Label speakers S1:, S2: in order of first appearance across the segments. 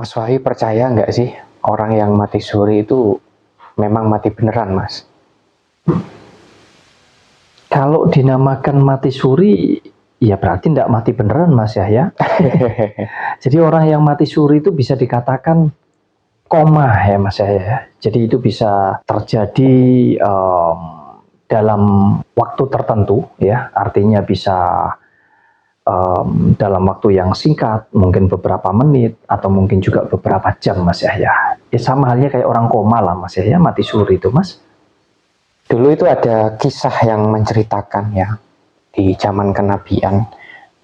S1: Mas Wahyu percaya nggak sih orang yang mati suri itu memang mati beneran, Mas?
S2: Kalau dinamakan mati suri, ya berarti tidak mati beneran, Mas ya. Jadi orang yang mati suri itu bisa dikatakan koma ya, Mas ya. Jadi itu bisa terjadi dalam waktu tertentu ya, artinya bisa dalam waktu yang singkat, mungkin beberapa menit atau mungkin juga beberapa jam, Mas ya. Sama halnya kayak orang koma lah, Mas ya, mati suri itu, Mas.
S1: Dulu itu ada kisah yang menceritakan ya di zaman kenabian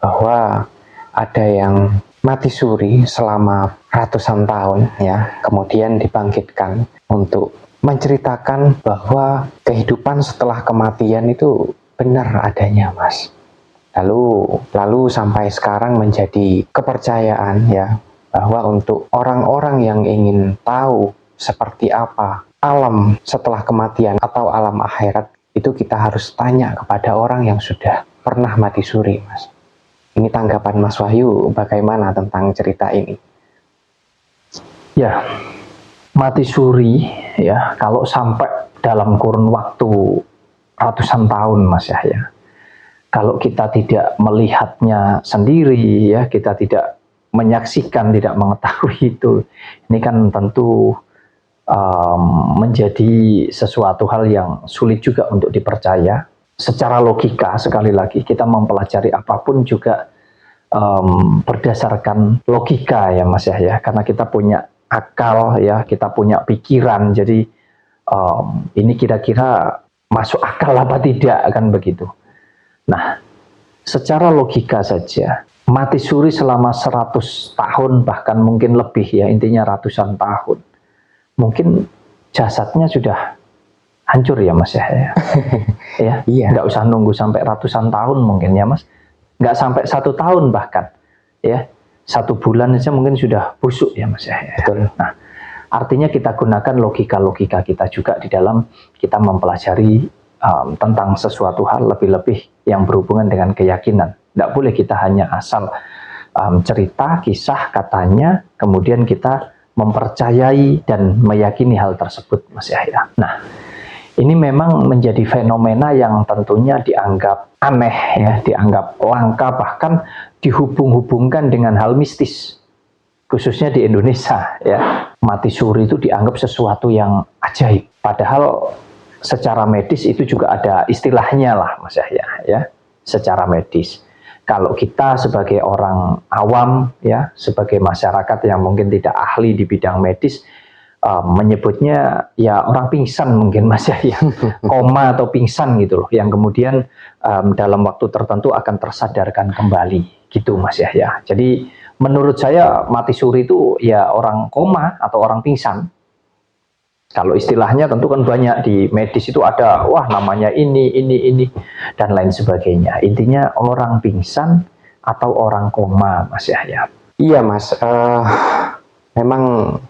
S1: bahwa ada yang mati suri selama ratusan tahun ya, kemudian dibangkitkan untuk menceritakan bahwa kehidupan setelah kematian itu benar adanya, Mas. Lalu sampai sekarang menjadi kepercayaan ya, bahwa untuk orang-orang yang ingin tahu seperti apa alam setelah kematian atau alam akhirat, itu kita harus tanya kepada orang yang sudah pernah mati suri, Mas. Ini tanggapan Mas Wahyu bagaimana tentang cerita ini?
S2: Ya, mati suri ya, kalau sampai dalam kurun waktu ratusan tahun, Mas ya. Kalau kita tidak melihatnya sendiri ya, kita tidak menyaksikan, tidak mengetahui itu, ini kan tentu menjadi sesuatu hal yang sulit juga untuk dipercaya. Secara logika, sekali lagi kita mempelajari apapun juga berdasarkan logika ya, Mas ya, karena kita punya akal ya, kita punya pikiran, jadi ini kira-kira masuk akal apa tidak, kan begitu. Nah, secara logika saja, mati suri selama 100 tahun, bahkan mungkin lebih ya, intinya ratusan tahun. Mungkin jasadnya sudah hancur ya, Mas ya. Ya,
S1: iya.
S2: Nggak usah nunggu sampai ratusan tahun mungkin ya, Mas. Nggak sampai 1 tahun bahkan. Ya, 1 bulan saja mungkin sudah busuk ya, Mas ya.
S1: Betul.
S2: Nah, artinya kita gunakan logika-logika kita juga di dalam kita mempelajari tentang sesuatu hal, lebih-lebih yang berhubungan dengan keyakinan. Tidak boleh kita hanya asal cerita, kisah, katanya, kemudian kita mempercayai dan meyakini hal tersebut, Mas Yahya. Nah, ini memang menjadi fenomena yang tentunya dianggap aneh ya, dianggap langka, bahkan dihubung-hubungkan dengan hal mistis, khususnya di Indonesia ya. Mati suri itu dianggap sesuatu yang ajaib, padahal secara medis itu juga ada istilahnya lah, Mas Yahya ya, secara medis. Kalau kita sebagai orang awam ya, sebagai masyarakat yang mungkin tidak ahli di bidang medis, menyebutnya ya orang pingsan mungkin, Mas Yahya, koma atau pingsan gitu loh, yang kemudian dalam waktu tertentu akan tersadarkan kembali gitu, Mas Yahya. Jadi menurut saya mati suri itu ya orang koma atau orang pingsan. Kalau istilahnya tentu kan banyak di medis itu ada, wah namanya ini, dan lain sebagainya. Intinya orang pingsan atau orang koma, Mas Yahya.
S1: Iya, Mas. Memang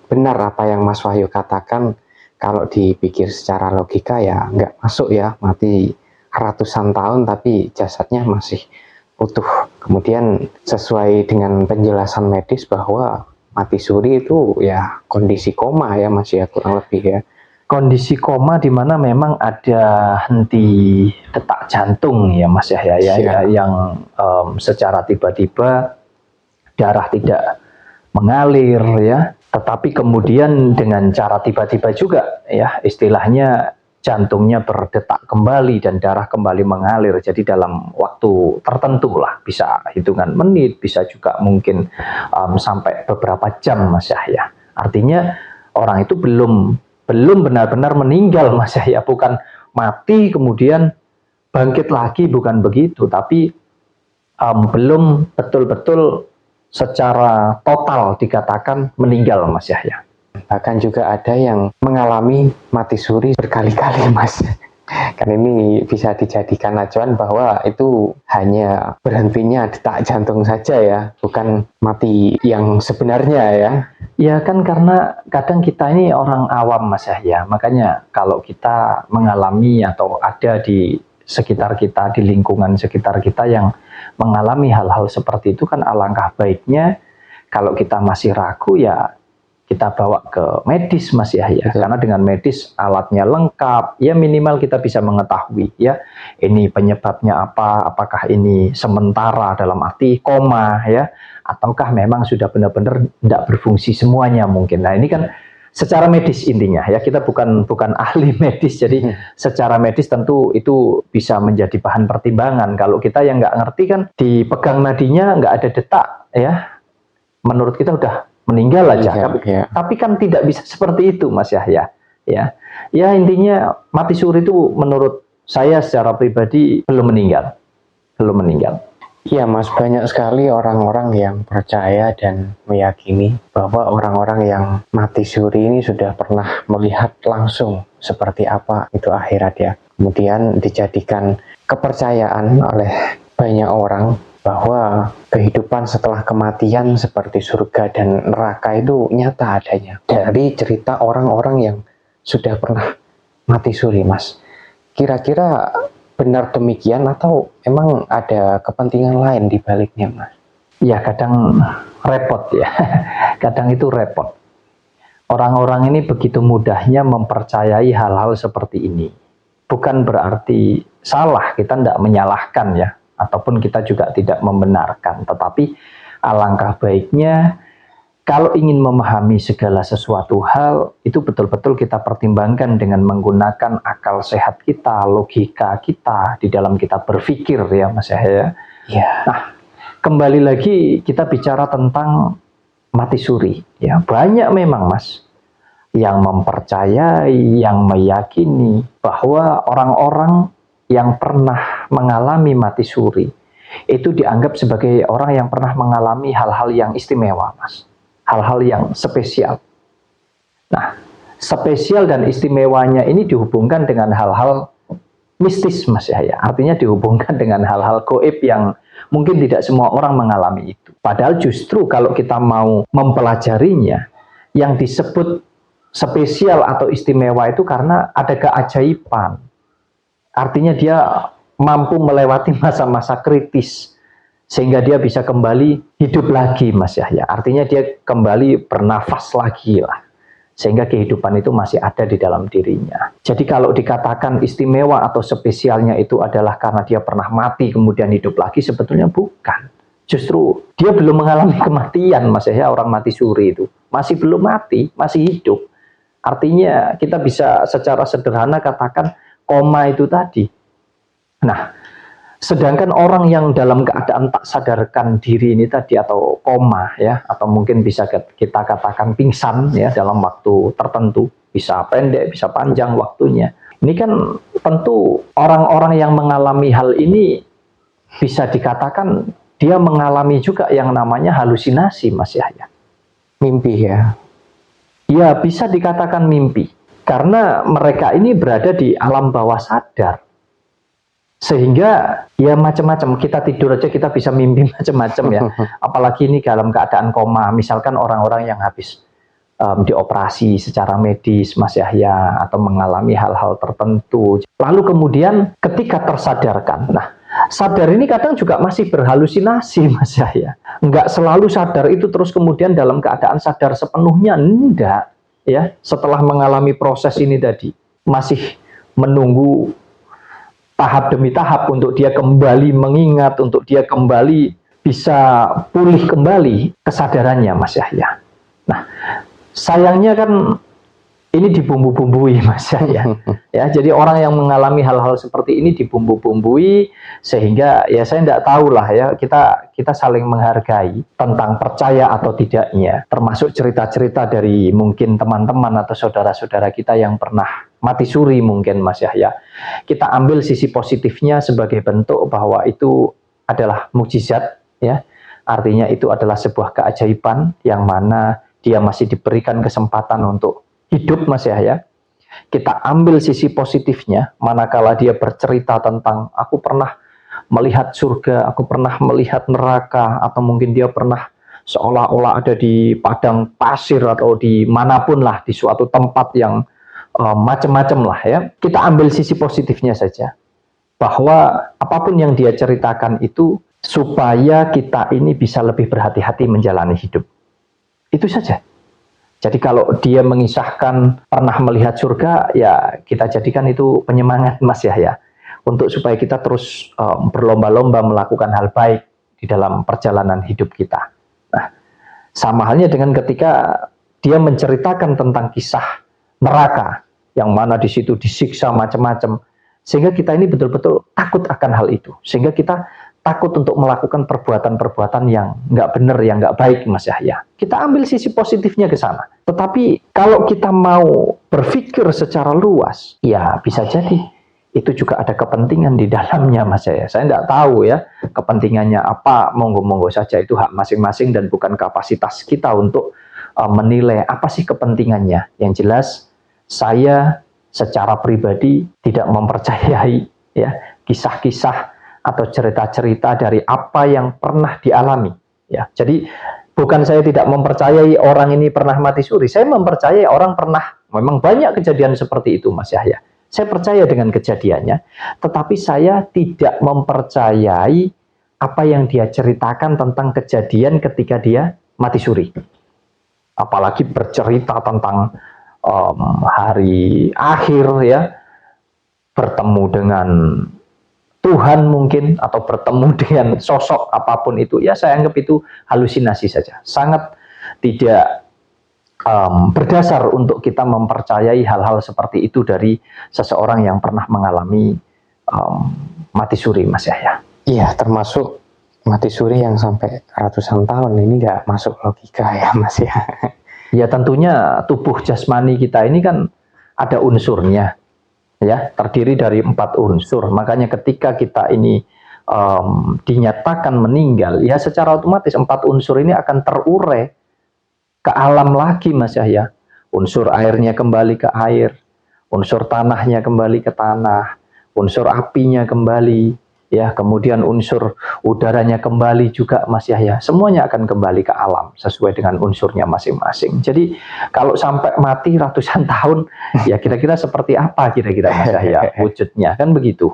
S1: benar apa yang Mas Wahyu katakan. Kalau dipikir secara logika ya nggak masuk ya, mati ratusan tahun tapi jasadnya masih utuh. Kemudian sesuai dengan penjelasan medis bahwa mati suri itu ya kondisi koma ya, Mas ya, kurang lebih ya.
S2: Kondisi koma di mana memang ada henti detak jantung ya, Mas Yahya ya, yang secara tiba-tiba darah tidak mengalir ya, tetapi kemudian dengan cara tiba-tiba juga ya, istilahnya jantungnya berdetak kembali dan darah kembali mengalir. Jadi dalam waktu tertentu lah, bisa hitungan menit, bisa juga mungkin sampai beberapa jam, Mas Yahya. Artinya orang itu belum benar-benar meninggal, Mas Yahya, bukan mati kemudian bangkit lagi, bukan begitu, tapi belum betul-betul secara total dikatakan meninggal, Mas Yahya.
S1: Bahkan juga ada yang mengalami mati suri berkali-kali, Mas. Kan ini bisa dijadikan acuan bahwa itu hanya berhentinya detak jantung saja ya, bukan mati yang sebenarnya ya.
S2: Ya kan, karena kadang kita ini orang awam, Mas Yahya, makanya kalau kita mengalami atau ada di sekitar kita, di lingkungan sekitar kita yang mengalami hal-hal seperti itu, kan alangkah baiknya kalau kita masih ragu ya kita bawa ke medis Mas Yahya.
S1: Betul.
S2: Karena dengan medis alatnya lengkap, ya minimal kita bisa mengetahui ya ini penyebabnya apa, apakah ini sementara dalam arti koma ya, ataukah memang sudah benar-benar tidak berfungsi semuanya mungkin. Nah ini kan secara medis intinya ya, kita bukan ahli medis, jadi secara medis tentu itu bisa menjadi bahan pertimbangan. Kalau kita yang nggak ngerti kan, dipegang nadinya nggak ada detak ya, menurut kita udah meninggal aja. Tapi kan tidak bisa seperti itu Mas Yahya ya. Ya intinya mati suri itu menurut saya secara pribadi belum meninggal.
S1: Iya Mas, banyak sekali orang-orang yang percaya dan meyakini bahwa orang-orang yang mati suri ini sudah pernah melihat langsung seperti apa itu akhirat ya. Kemudian dijadikan kepercayaan oleh banyak orang bahwa kehidupan setelah kematian seperti surga dan neraka itu nyata adanya. Dari cerita orang-orang yang sudah pernah mati suri Mas. Kira-kira benar demikian atau emang ada kepentingan lain di baliknya Mas?
S2: Ya kadang repot ya, kadang itu repot. Orang-orang ini begitu mudahnya mempercayai hal-hal seperti ini. Bukan berarti salah, kita tidak menyalahkan ya, ataupun kita juga tidak membenarkan. Tetapi alangkah baiknya kalau ingin memahami segala sesuatu hal, itu betul-betul kita pertimbangkan dengan menggunakan akal sehat kita, logika kita, di dalam kita berpikir ya Mas Yahya.
S1: Ya.
S2: Nah, kembali lagi kita bicara tentang mati suri. Ya, banyak memang Mas, yang mempercayai, yang meyakini bahwa orang-orang yang pernah mengalami mati suri, itu dianggap sebagai orang yang pernah mengalami hal-hal yang istimewa Mas. Hal-hal yang spesial. Nah, spesial dan istimewanya ini dihubungkan dengan hal-hal mistis Mas Yahya. Artinya dihubungkan dengan hal-hal gaib yang mungkin tidak semua orang mengalami itu. Padahal justru kalau kita mau mempelajarinya, yang disebut spesial atau istimewa itu karena ada keajaiban. Artinya dia mampu melewati masa-masa kritis, sehingga dia bisa kembali hidup lagi Mas Yahya. Artinya dia kembali bernafas lagi lah. Sehingga kehidupan itu masih ada di dalam dirinya. Jadi kalau dikatakan istimewa atau spesialnya itu adalah karena dia pernah mati kemudian hidup lagi, sebetulnya bukan. Justru dia belum mengalami kematian Mas Yahya, orang mati suri itu. Masih belum mati, masih hidup. Artinya kita bisa secara sederhana katakan koma itu tadi. Nah, sedangkan orang yang dalam keadaan tak sadarkan diri ini tadi atau koma ya, atau mungkin bisa kita katakan pingsan ya dalam waktu tertentu, bisa pendek, bisa panjang waktunya. Ini kan tentu orang-orang yang mengalami hal ini bisa dikatakan dia mengalami juga yang namanya halusinasi Mas Yahya.
S1: Mimpi ya?
S2: Ya bisa dikatakan mimpi. Karena mereka ini berada di alam bawah sadar. Sehingga ya macam-macam, kita tidur aja kita bisa mimpi macam-macam ya. Apalagi ini dalam keadaan koma, misalkan orang-orang yang habis dioperasi secara medis Mas Yahya atau mengalami hal-hal tertentu. Lalu kemudian ketika tersadarkan, nah sadar ini kadang juga masih berhalusinasi Mas Yahya. Enggak selalu sadar itu terus kemudian dalam keadaan sadar sepenuhnya, enggak ya. Setelah mengalami proses ini tadi, masih menunggu tahap demi tahap untuk dia kembali mengingat, untuk dia kembali bisa pulih kembali kesadarannya Mas Yahya. Nah, sayangnya kan ini dibumbu-bumbui Mas Yahya. Ya, jadi orang yang mengalami hal-hal seperti ini dibumbu-bumbui sehingga ya saya tidak tahu lah ya, kita saling menghargai tentang percaya atau tidaknya, termasuk cerita-cerita dari mungkin teman-teman atau saudara-saudara kita yang pernah mati suri mungkin Mas Yahya. Kita ambil sisi positifnya sebagai bentuk bahwa itu adalah mukjizat ya. Artinya itu adalah sebuah keajaiban yang mana dia masih diberikan kesempatan untuk hidup Mas Yahya. Kita ambil sisi positifnya manakala dia bercerita tentang aku pernah melihat surga, aku pernah melihat neraka, atau mungkin dia pernah seolah-olah ada di padang pasir atau di manapun lah, di suatu tempat yang macam-macam lah ya. Kita ambil sisi positifnya saja, bahwa apapun yang dia ceritakan itu supaya kita ini bisa lebih berhati-hati menjalani hidup. Itu saja. Jadi kalau dia mengisahkan pernah melihat surga, ya kita jadikan itu penyemangat Mas Yahya, untuk supaya kita terus berlomba-lomba melakukan hal baik di dalam perjalanan hidup kita. Nah, sama halnya dengan ketika dia menceritakan tentang kisah neraka, yang mana di situ disiksa macam-macam, sehingga kita ini betul-betul takut akan hal itu, sehingga kita takut untuk melakukan perbuatan-perbuatan yang nggak benar, yang nggak baik, Mas Yahya. Kita ambil sisi positifnya ke sana. Tetapi kalau kita mau berpikir secara luas, ya bisa jadi itu juga ada kepentingan di dalamnya, Mas Yahya. Saya nggak tahu ya kepentingannya apa, monggo-monggo saja, itu hak masing-masing dan bukan kapasitas kita untuk menilai apa sih kepentingannya. Yang jelas, saya secara pribadi tidak mempercayai ya kisah-kisah atau cerita-cerita dari apa yang pernah dialami. Ya, jadi bukan saya tidak mempercayai orang ini pernah mati suri. Saya mempercayai orang pernah, memang banyak kejadian seperti itu, Mas Yahya. Saya percaya dengan kejadiannya, tetapi saya tidak mempercayai apa yang dia ceritakan tentang kejadian ketika dia mati suri. Apalagi bercerita tentang hari akhir ya, bertemu dengan Tuhan mungkin, atau bertemu dengan sosok apapun itu, ya saya anggap itu halusinasi saja. Sangat tidak berdasar untuk kita mempercayai hal-hal seperti itu dari seseorang yang pernah mengalami mati suri, Mas Yahya.
S1: Iya, termasuk mati suri yang sampai ratusan tahun, ini nggak masuk logika ya Mas ya.
S2: Ya tentunya tubuh jasmani kita ini kan ada unsurnya, ya terdiri dari 4 unsur. Makanya ketika kita ini dinyatakan meninggal, ya secara otomatis 4 unsur ini akan terurai ke alam lagi, Mas Yahya. Unsur airnya kembali ke air, unsur tanahnya kembali ke tanah, unsur apinya kembali, ya kemudian unsur udaranya kembali juga, Mas Yahya. Semuanya akan kembali ke alam sesuai dengan unsurnya masing-masing. Jadi kalau sampai mati ratusan tahun, ya kira-kira seperti apa kira-kira, Mas Yahya, wujudnya, kan begitu.